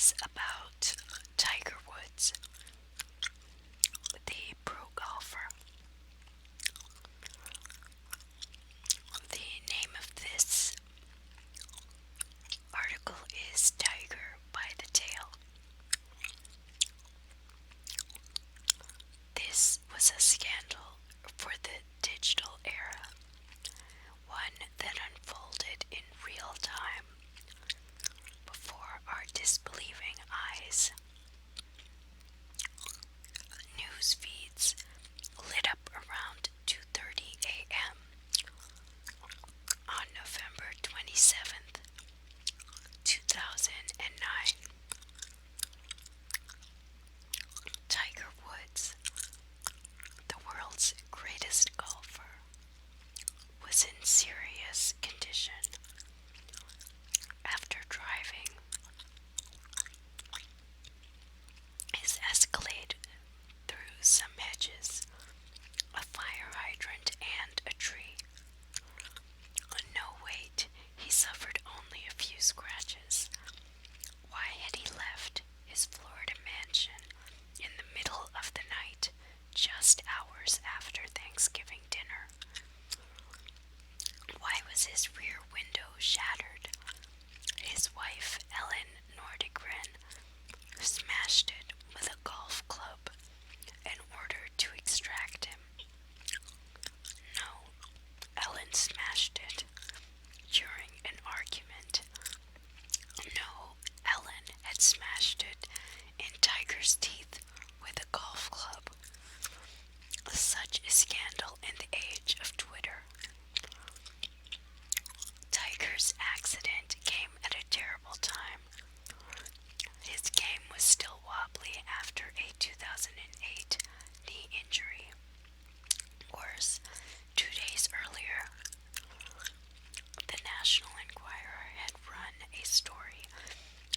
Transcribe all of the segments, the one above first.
is about Tiger Woods, the pro golfer. The name of this article is Tiger by the Tail. This was a scandal for the digital era, one that unfolded in real time before our disbelieving eyes. News feeds lit up around 2:30 a.m. on November 27th, 2009. Tiger Woods, the world's greatest golfer, was in serious condition after driving his Escalade through some hedges, a fire hydrant, and a tree. No wait, he suffered only a few scratches. Why had he left his Florida mansion in the middle of the night, just hours after Thanksgiving dinner? Why was his rear window shattered? His wife, Ellen Nordegren, smashed it with a golf club in order to extract him. No, Ellen smashed it during an argument. No, Ellen had smashed it in Tiger's teeth with a golf club. Such a scandal in the age of Twitter. Tiger's accident came at a terrible time. His game was still wobbly after a 2008 knee injury. Worse, 2 days earlier, the National Enquirer had run a story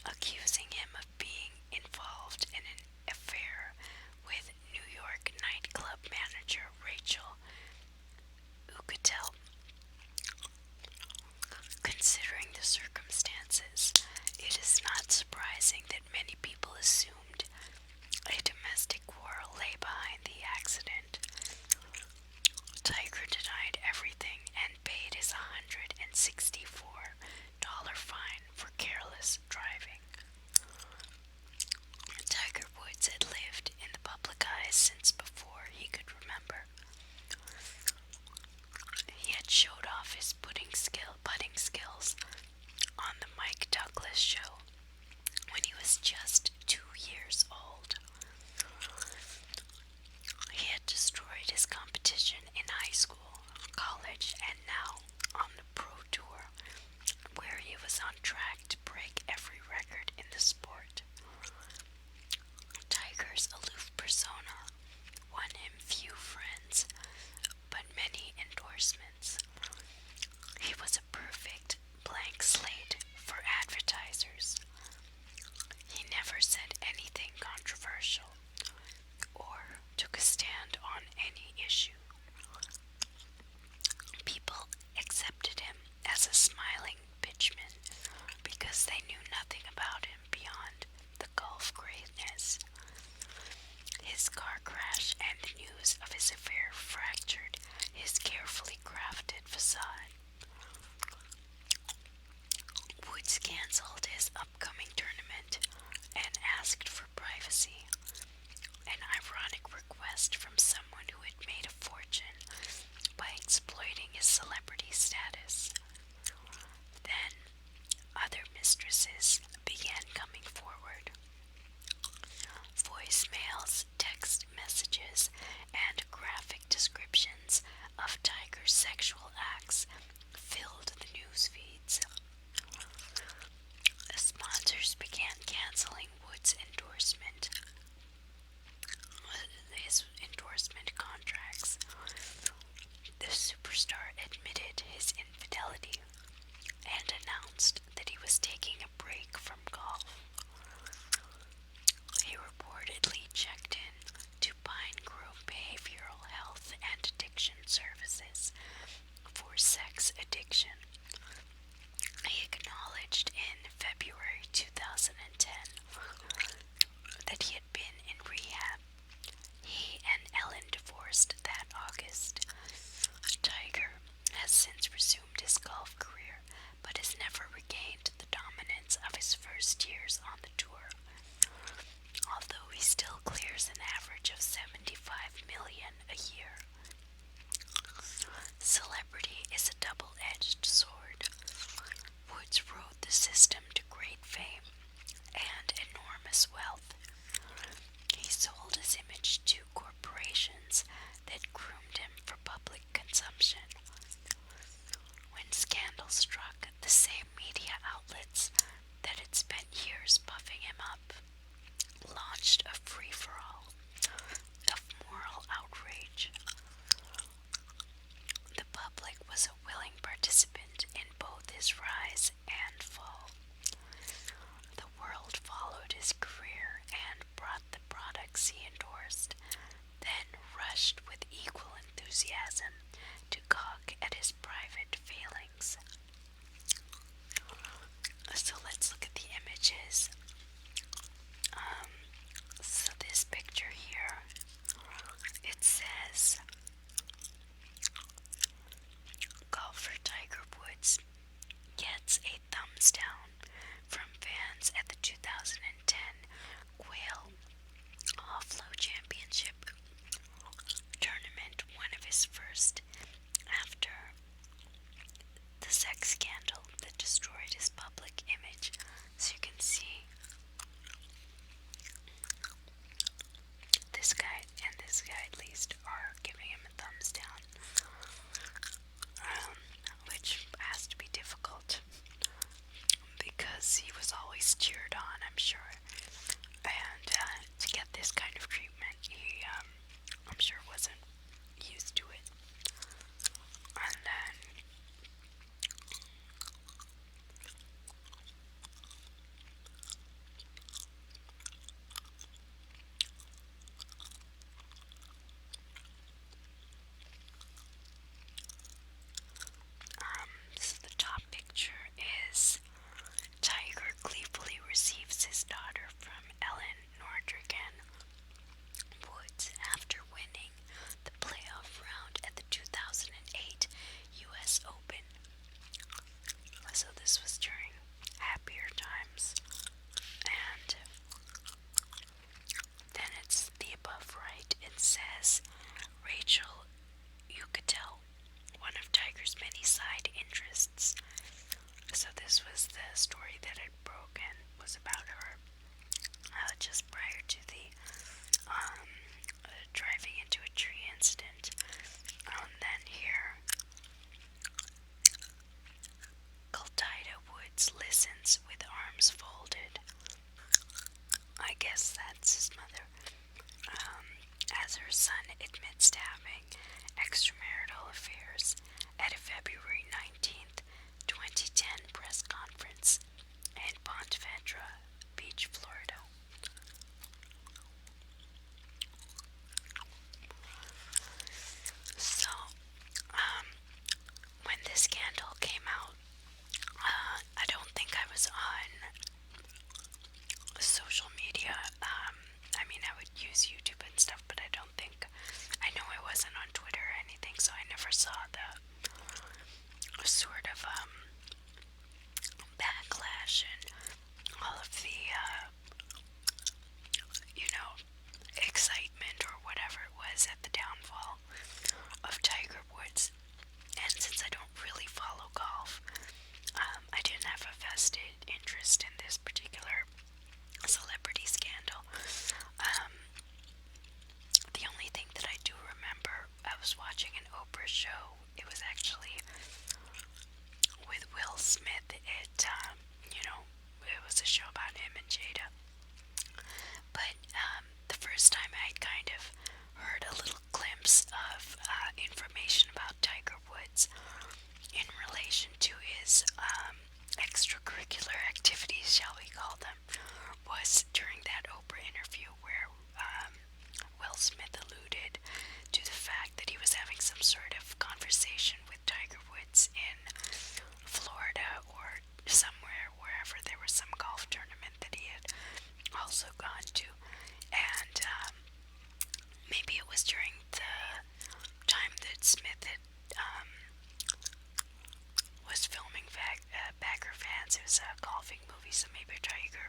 accusing him of being involved in an affair with New York nightclub manager Rachel Uchitel. Considering the circumstances, it is not surprising that many people assumed a domestic quarrel lay behind the accident. Tiger denied everything and paid his $164 fine for careless driving. Tiger Woods had lived in the public eye since before he could remember. He had showed off his putting skills on the Mike Douglas show when he was just 2 years old. He had destroyed his competition in high school, college, and now on the pro tour, where he was on track to break every record in the sport. Tiger's aloof persona won him few friends, but many endorsements. He was a perfect blank slate for advertisers. He never said anything controversial or took a stand on any issue. People accepted him as a smiling pitchman because they knew nothing about him beyond the golf greatness. His car crash and the news of his affair fractured his carefully crafted facade. Woods canceled his upcoming tournament and asked for privacy, an ironic request from someone who had made a fortune by exploiting his celebrity status. Then, other mistresses began coming forward. Voicemails, text messages, and graphic descriptions of Tiger's sexual acts filled the news feeds. A last years on the tour, although he still clears an average of 75 million a year. Celebrity is a double-edged sword. Woods rode the system to great fame and enormous wealth. He sold his image to corporations that groomed him for public consumption. When scandal struck, the same media outlets that had spent years puffing him up launched a free-for-all of moral outrage. The public was a willing participant in both his rise and fall. The world followed his career and brought the products he endorsed, then rushed with equal enthusiasm to gawk at his private failings. So let's look at the images. So this picture here, it says, golfer Tiger Woods gets a thumbs down from fans at the 2010 Quail Offload Championship tournament, one of his first after the sex scandal that destroyed his public image. So you can see this guy and this guy at least are giving him a thumbs down, which has to be difficult because he was always cheered on, I'm sure. And to get this kind of treatment, he, I'm sure, wasn't used to it. And then so the top picture is Tiger gleefully receives his daughter from Ellen Nordrigan. Woods, after winning the playoff round at the 2008 U.S. Open. So this was during happier times. And then it's the above right. It says Rachel Yucatel, one of Tiger's many side interests. So this was the story that had broken, was about her just prior to the driving into a tree incident. Then here, Clyda Woods listens with arms folded. I guess that's his mother. As her son admits to having extramarital affairs at a February 19th, 2010 press conference in Ponte Vedra Beach, Florida. So, when this scandal came out, I don't think I was on social media. I mean, I would use YouTube and stuff, but I know I wasn't on Twitter or anything, so I never saw the sort of backlash and all of the excitement or whatever it was at the downfall of Tiger Woods. And since I don't really follow golf, I didn't have a vested interest in this particular celebrity scandal. The only thing that I do remember, I was watching an Oprah show. It was actually with Will Smith. It was a show about him and Jada. But the first time I kind of heard a little glimpse of information about Tiger Woods in relation to his extracurricular activities, shall we call them, was during that Oprah interview where Will Smith alluded to the fact that he was having some sort of conversation with Tiger Woods in Florida or somewhere, wherever there was some golf tournament that he had also gone to. And maybe it was during the time that Smith had was filming Bagger Fans. It was a golfing movie, so maybe Tiger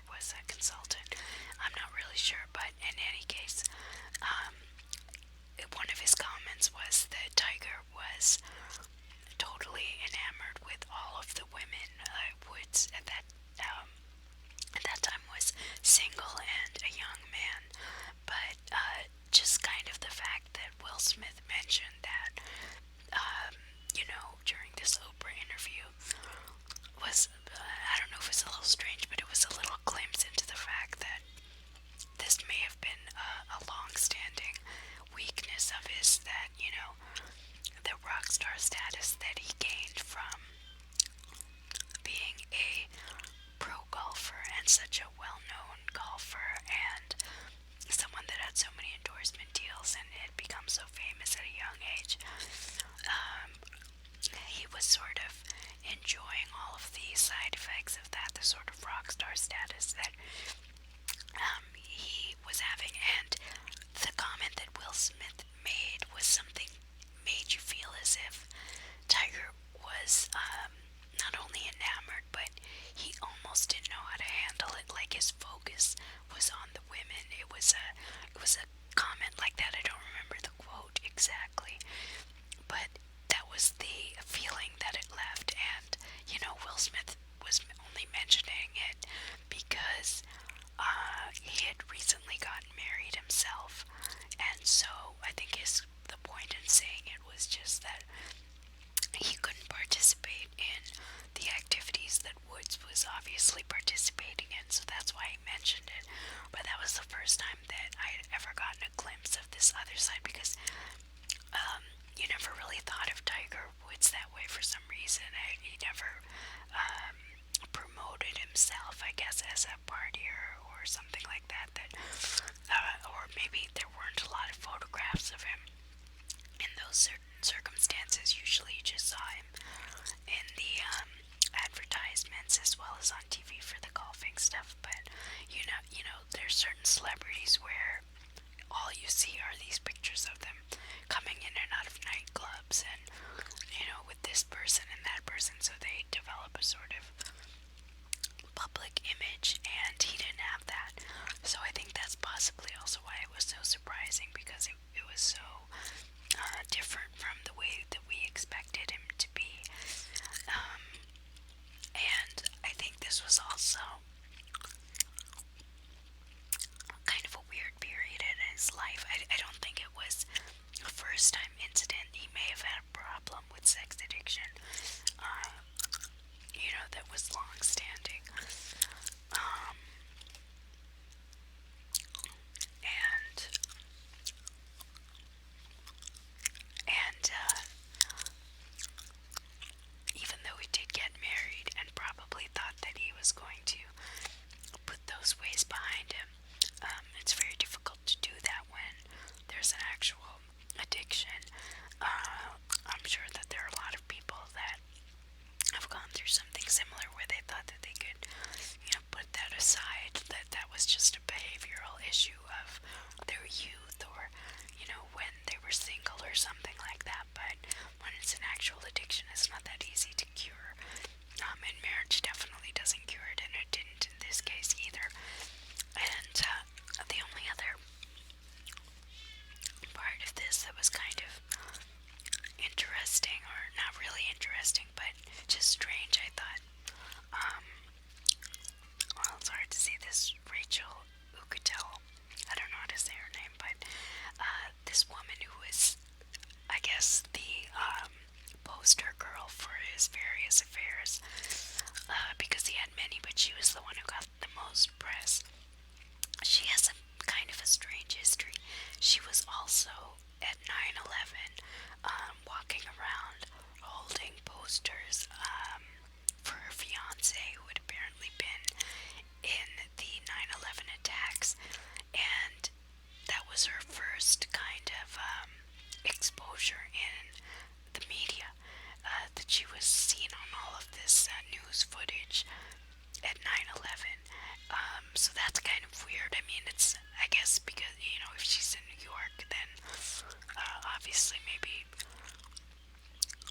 mentioned that, during this Oprah interview was, I don't know if it's a little strange, but it was a little glimpse into the fact that this may have been a long-standing weakness of his, that, the rock star status that he gained from being a pro golfer and such a well-known golfer and someone that had so many endorsement deals and had become so famous at a young age. He was sort of enjoying all of the side effects of that, the sort of rock star status that he was having. And the comment that Will Smith made was something made you feel as if Tiger was not only enamored, but he almost didn't know how to handle it. Like his focus was on the women. It was a comment like that. I don't remember the quote exactly, but that was the feeling that it left. And Will Smith was only mentioning it because he had recently gotten married himself, and so I think the point in saying it was just that he couldn't participate in the activities that Woods was obviously participating in, so that's why he mentioned it. But that was the first time that I had ever gotten a glimpse of this other side, because you never really thought of Tiger Woods that way for some reason. He never promoted himself, I guess, as a partier or something like that. Or maybe there weren't a lot of photographs of him in those certain circumstances. Usually, you just saw him in the advertisements as well as on TV for the golfing stuff. But there's certain celebrities where all you see are these pictures of them coming in and out of nightclubs, and with this person and that person, so they develop a sort of public image, and he didn't have that. So I think that's possibly also why it was so surprising, because it was so different from the way that we expected him to be. And I think this was also kind of a weird period in his life. I don't think it was a first time incident. He may have had a problem with sex addiction, that was long standing. And even though he did get married and probably thought that he was going to put those ways behind him, it's very difficult to do that when there's an actual addiction. I'm sure that there are a lot of people that have gone through something similar where they thought that they could, put that aside, that was just a behavioral issue of their youth, or, when they were single or something like that. But when it's an actual addiction, it's not that easy to cure. And marriage definitely doesn't cure it, and it didn't in this case either. And the only other part of this that was kind of interesting, or not really interesting, but just strange, I thought. Well, it's hard to say this. Rachel Uchitel, I don't know how to say her name, but this woman who was, I guess, the poster girl for his various affairs, because he had many, but she was the one who got the most press. She has a kind of a strange history. She was also at 9/11, walking around holding posters for her fiance, who had apparently been in the 9/11 attacks, and that was her first kind of exposure in the media, that she was seen on all of this news footage at 9/11. So that's kind of weird. I mean, it's, I guess, because, if she's in New York, then obviously maybe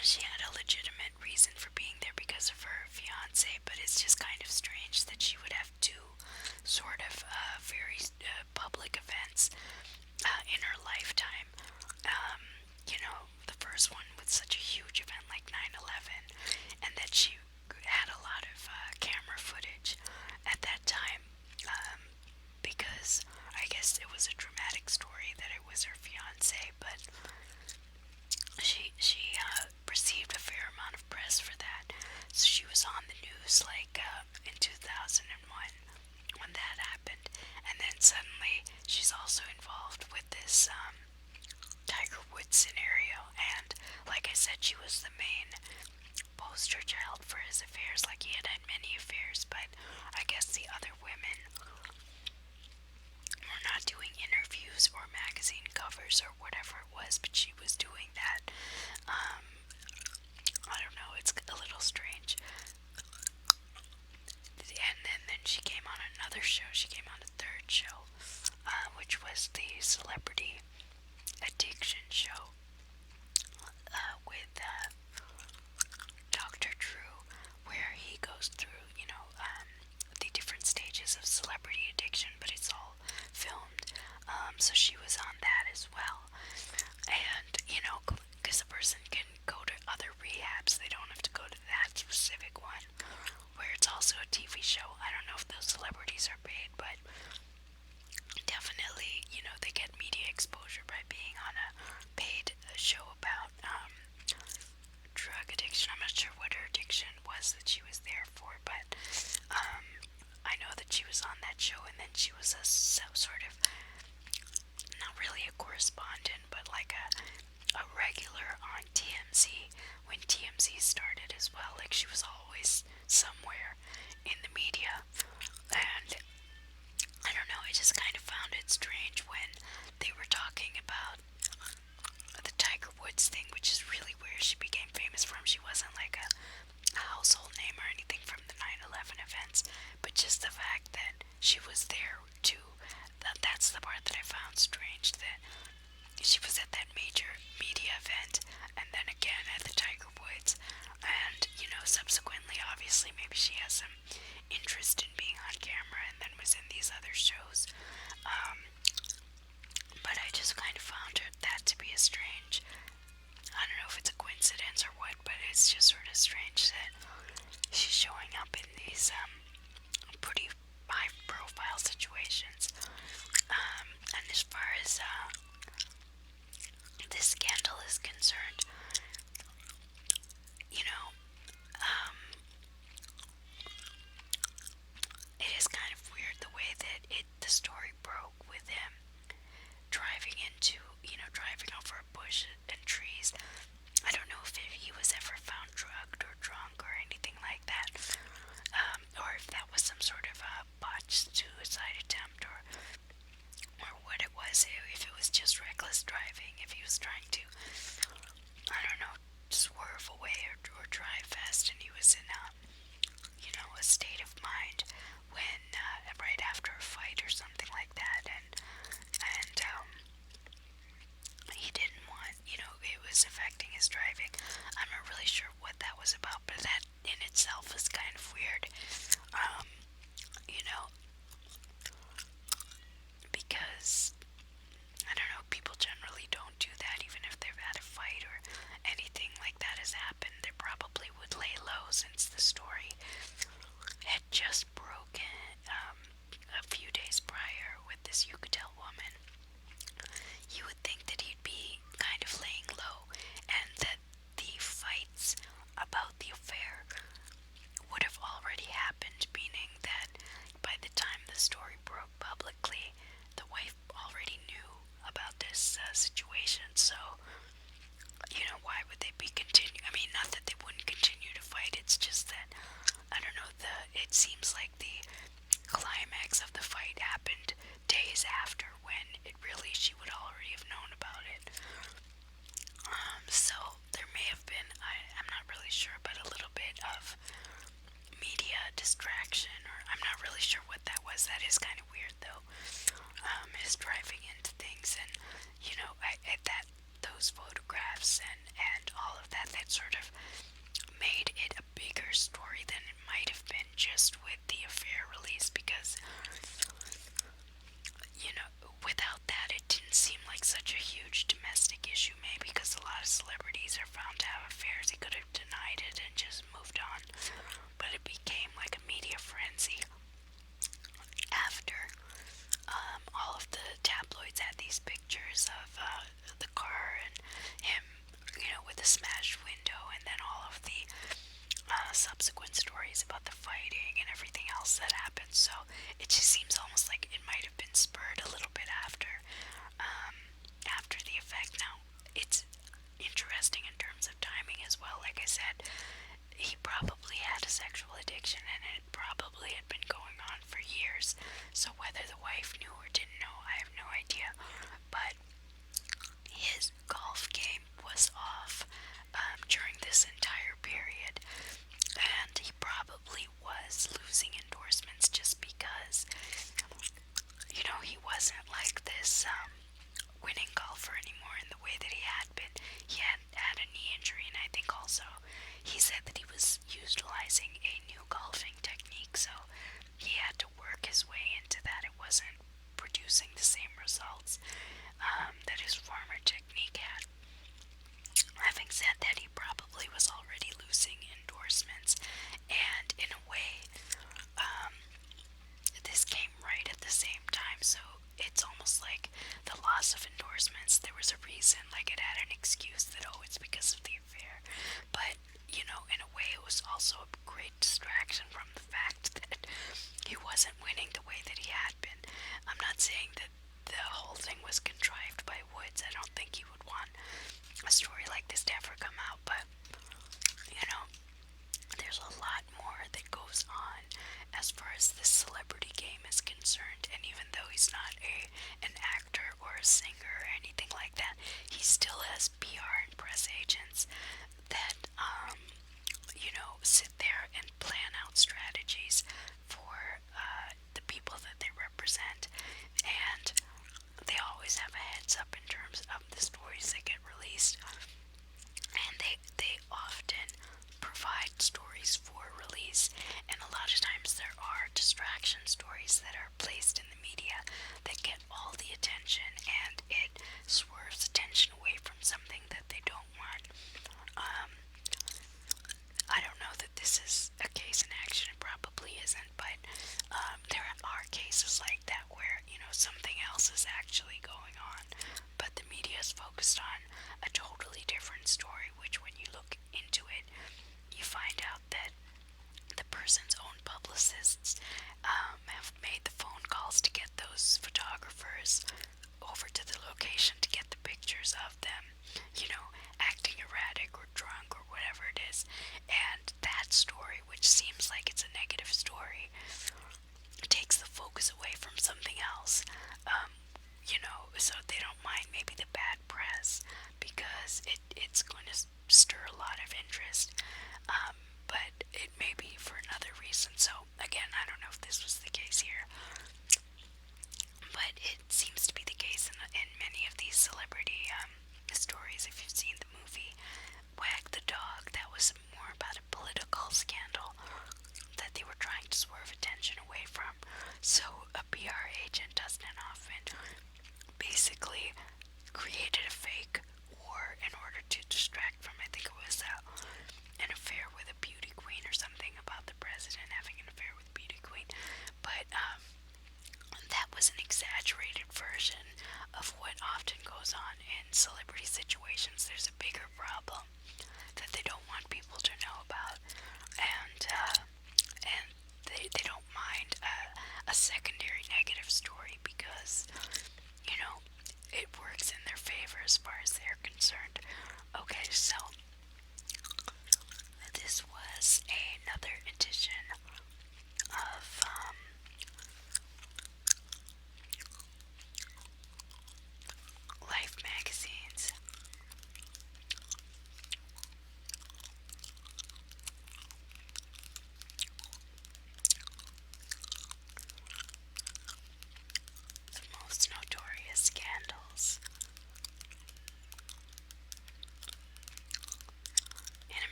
she had a legitimate reason for being there because of her fiance, but it's just kind of strange that she would have two sort of very public events in her lifetime. The first one with such a huge event like 9/11, and that she had a lot of camera footage at that time, because I guess it was a dramatic story that it was her fiance. But then suddenly she's also involved with this Tiger Woods scenario, and like I said, she was the main poster child for his affairs. Like, he had many affairs, but I guess the other women were not doing interviews or magazine covers or whatever it was, but she was doing that. Um, I don't know, it's a little strange. And then she came on another show. She came on a third show, which was the Celebrity Addiction Show with Dr. Drew, where he goes through, the different stages of celebrity addiction, but it's all filmed. So she was on that as well. And, because a person can go to other rehabs, they don't have to go to that specific one, where it's also a TV show. I don't know if those celebrities are paid, but definitely, they get media exposure by being on a paid show about drug addiction. I'm not sure what her addiction was that she was there for, but I know that she was on that show, and then she was sort of, not really a correspondent, but like a regular on TMZ when TMZ started as well. Like, she was always somewhere in the media, and I don't know, I just kind of found it strange when they were talking about the Tiger Woods thing, which is really where she became famous from. She wasn't like a household name or anything from the 9/11 events, but just the fact that she was there too. That's the part that I found strange, that she was at that major media event and then again at the Tiger Woods, and subsequently, obviously, maybe she has some interest in being on camera and then was in these other shows. But I just kind of found that to be a strange, I don't know if it's a coincidence or what, but it's just sort of strange that she's showing up in these pretty high profile situations. And as far as this scandal is concerned, it is kind of weird the way that the story broke with him driving over a bush and trees. I don't know if he was ever found drugged or drunk or anything like that, or if that was some sort of a botched suicide attempt, or what it was. If it was just reckless driving, if he was trying to, I don't know, swerve away or drive fast, and he was in a state of mind when right after a fight or something like that, and he didn't want, it was affecting his driving. I'm not really sure what that was about, but that in itself is kind of weird. Because I don't know, people generally don't do that, even if they've had a fight or anything like that has happened. They probably would lay low, since the story had just broken a few days prior with this Yucatel woman. You would think that he'd be kind of laying low, and that the fights about the affair would have already happened, meaning that by the time the story broke publicly, the wife already knew about this situation. So, why would they be continuing? I mean, not that they wouldn't continue to fight, it's just that, I don't know, it seems like the climax of the fight happened days after, when she would already have known about it. So there may have been, I'm not really sure, but a little bit of media distraction, or I'm not really sure what that was. That is kind of weird, though. His driving into things, and those photographs and all of that sort of made it a bigger story than it might have been just with the affair release, because without that, it didn't seem like such a huge domestic issue, maybe because a lot of celebrities are found to have affairs. He could have denied it and just moved on, but it became like a media frenzy after all of the tabloids had these pictures of the car and him, with a smashed window, and then all of the subsequent stories about the fighting and everything else that happened. So it just seems almost like it might have been spurred a little bit um, after the effect. Now, it's interesting in terms of timing as well. Like I said, he probably had a sexual addiction and it probably had been going on for years. So whether the wife knew or didn't know, I have no idea. But his golf game was off during this entire period, and he probably was losing endorsements just because, he wasn't like this winning golfer anymore in the way that he had been. He had had a knee injury, and I think also he said that he was utilizing a new golfing technique, so he had to work his way into that. It wasn't producing the same results that his former technique had. Having said that, he probably was already losing endorsements, and in a way, this came right at the same time, so it's almost like the loss of endorsements, there was a reason, like it had an excuse that, oh, it's because of the affair. But, in a way, it was also a great distraction from the fact that he wasn't winning the way that he had been. I'm not saying that the whole thing was contrived by Woods. I don't think he would want a story like this to ever come out, but, there's a lot more that goes on as far as this celebrity game is concerned. And even though he's not an actor or a singer or anything like that, he still has PR and press agents that sit there and plan out strategies for the people that they represent, and they always have a heads up in terms of the stories that get released, and they often provide stories for release, and a lot of times there are distraction stories that are placed in the media that get all the attention, and it swerves attention away from something that they don't want. I don't know that this is a case in action. It probably isn't, but there are cases like that where, something else is actually going on, but the media is focused on a totally different story, which when you look into it, you find out that the person's own publicists have made the phone calls to get those photographers over to the location to get the pictures of them, acting erratic or drunk or whatever it is. And that story, which seems like it's a negative story, takes the focus away from something else. So they don't mind maybe the bad press because it's going to stir a lot of interest. But it may be for another reason. So again, I don't know if this was the case here, but it seems to be the case in many of these celebrity stories. If you've seen the movie Wag the Dog, that was more about a political scandal that they were trying to swerve attention away from. So a PR agent, Dustin Hoffman, basically created a fake war in order to distract from, I think it was an affair with a beauty queen or something, about the president having an affair with a beauty queen. But that was an exaggerated version of what often goes on in celebrity situations. There's a bigger problem that they don't want people to know about, and they don't mind a secondary